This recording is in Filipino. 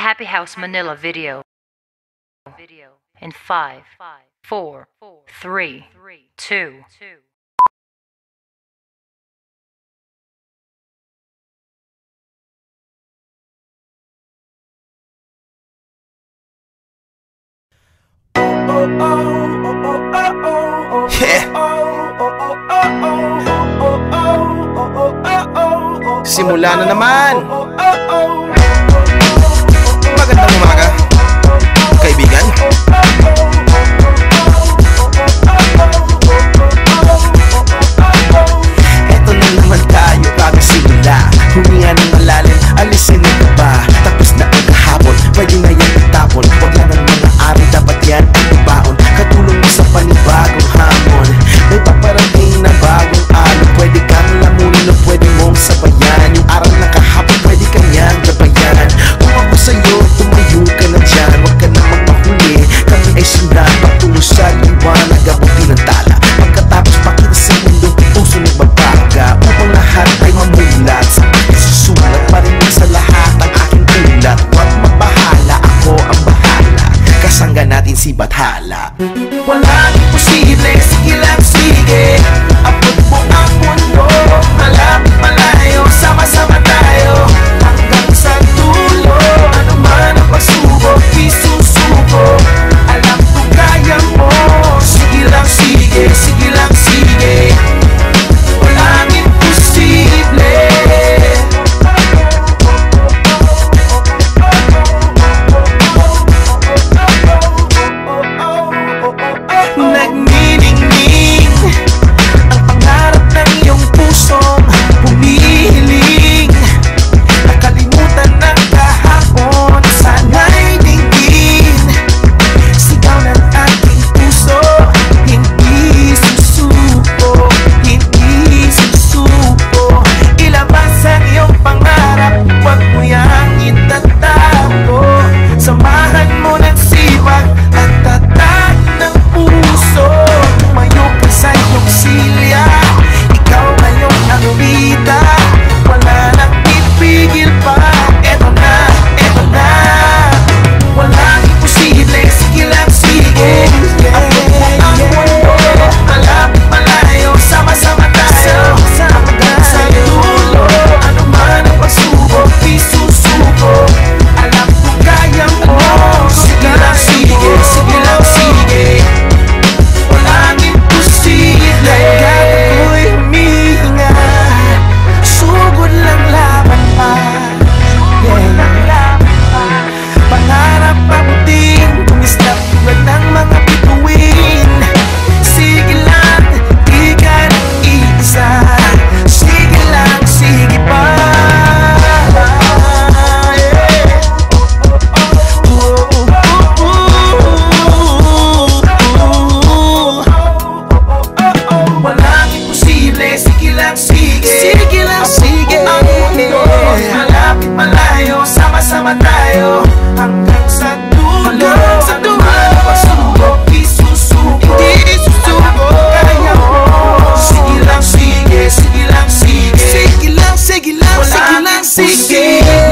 Happy House Manila video. In 5, 4, 3, 2. Simula na naman. Magandang umaga, kaibigan. Eto na naman tayo bago simula. Huminga ng malalim, alisin ang iba. Tapos na ang kahapon, pwede na yan itapon. Huwag lang ng mga ari, dapat yan ang ibaon. Katulong mo sa panibagong hamon. May paparating na bagong araw. Pwede kang lamunin o pwede mong sabayan. Yung araw na kahapon, pwede kang yan gabayan. Kung ako sa'yo, tumayo ka na dyan. Huwag ka na magpahuli, kami ay sundan. Patungo sa liwanag, abutin ng tala. Pagkatapos pakita sa mundo, puso nagbabaga. Upang lahat ay mamulat sa aking susulat. Parinig sa lahat ang aking ulat. Huwag mabahala, ako ang bahala. Kasangga natin si Bathala. Walang imposible, sige lang sige. Abot mo ang mundo, malapit malayo. Sama-sama tayo hanggang sa dulo. Ano man ang pagsubok, isusuko. Alam ko kaya mo. Sige lang sige, sige lang sige. Walang imposible. Nagniningning ang pangarap ng iyong pusong humihiling. Nakalimutan ng kahapon, sana'y dinggin. Sigaw ng aking puso, hindi susuko, hindi susuko. Ilabas ang iyong pangarap, huwag mo yang itatago. Samahan mo ng sipag at tatag ng puso. Tumayo ka sa iyong silya, ikaw ngayon ang bida. Wala nang pipigil pa, eto na, eto na. Walang imposible, sige lang sige. Abot mo ang mundo, malapit malayo. Sama-sama tayo hanggang sa dulo. Ano man ang pagsubok, isusuko. Alam ko kaya mo. Sige lang sige, sige lang sige. Walang imposible. Gagawin ko'y humihinga. Sugod lang laban pa. Pangarap abutin, tumislap tulad ng mga bituin. Sige lang, di ka nang iisa. Sige lang, sige pa. Walang imposible, sige lang sige. Sige lang sige. Ang mundo, malapit malayo. Sama-sama tayo hanggang sa dulo. Sa dulo. Pasubok, isusuko. Hindi susuko. Kaya mo. Sige lang sige. Sige lang sige. Sige lang, sige lang, sige lang sige.